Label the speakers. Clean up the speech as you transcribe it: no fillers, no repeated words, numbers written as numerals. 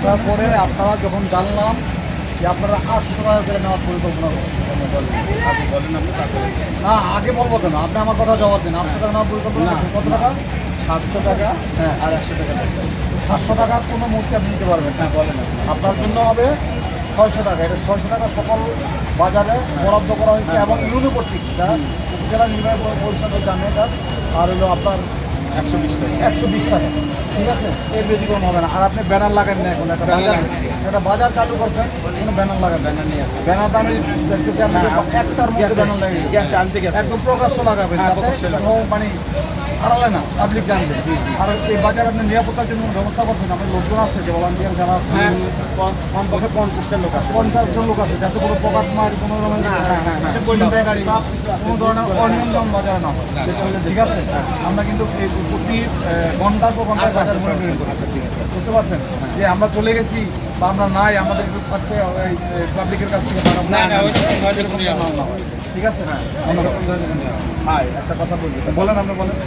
Speaker 1: আসার পরে আপনারা যখন জানলাম যে আপনারা 800 টাকা করে নেওয়ার পরিকল্পনা করছেন, না আগে বলবো কেন, আপনি আমার কথা জবাব দিন। 800 টাকা নেওয়ার পরিকল্পনা করছেন, কত টাকা?
Speaker 2: 700 টাকা।
Speaker 1: হ্যাঁ,
Speaker 2: আর 100 টাকা।
Speaker 1: 700 টাকার কোনো মুহূর্তে আপনি নিতে পারবেন না।
Speaker 2: বলেন
Speaker 1: আপনার জন্য হবে 600 টাকা। এটা 600 টাকা সকল বাজারে বরাদ্দ করা হয়েছে এবং ইউনো কর্তৃক, যা উপজেলা নির্বাহী পরিষদের জানিয়ে, আর হলো আপনার
Speaker 2: 120 টাকা।
Speaker 1: 120 টাকা, ঠিক আছে? এর ব্যতিক্রম হবে না। আর আপনি ব্যানার লাগান না, এখন একটা বাজার চালু করছেন, কোনো ব্যানার লাগান।
Speaker 2: ব্যানার নিয়ে আসছে।
Speaker 1: ব্যানারটা আমি দেখতে চাই, একটার মধ্যে ব্যানার লাগে
Speaker 2: গেছে, আনতে গেছে।
Speaker 1: একদম প্রকাশ্য লাগাবেন,
Speaker 2: হ্যাঁ,
Speaker 1: যাতে
Speaker 2: প্রকাশ্য লাগাবেন।
Speaker 1: কোনো মানে হারালে না, পাবলিক জানবে। আর এই বাজারে আপনি নিরাপত্তার জন্য ব্যবস্থা করছেন, আপনার লোকজন আছে যে ভলান্টিয়ার যারা আছে,
Speaker 2: হ্যাঁ, কমপক্ষে 50টা লোক আছে।
Speaker 1: 50 জন লোক আছে, যাতে কোনো প্রকাশ মার কোনো ধরনের ছিনতাইকারী, কোনো ধরনের অনিয়ম যেমন বাজারে না হয়, সেটা হলে ঠিক আছে। আমরা কিন্তু এই প্রতি ঘন্টার পর ঘন্টায় বাজার মনিটরিং করি। বুঝতে পারছেন যে আমরা চলে গেছি বা আমরা নাই, আমাদের একটু থাকতে পাবলিকের কাছ থেকে টাকা
Speaker 2: না,
Speaker 1: না
Speaker 2: ওইটা
Speaker 1: হয়, ঠিক আছে। হ্যাঁ,
Speaker 2: ভাই একটা কথা বলবি।
Speaker 1: বলেন, আপনি বলেন।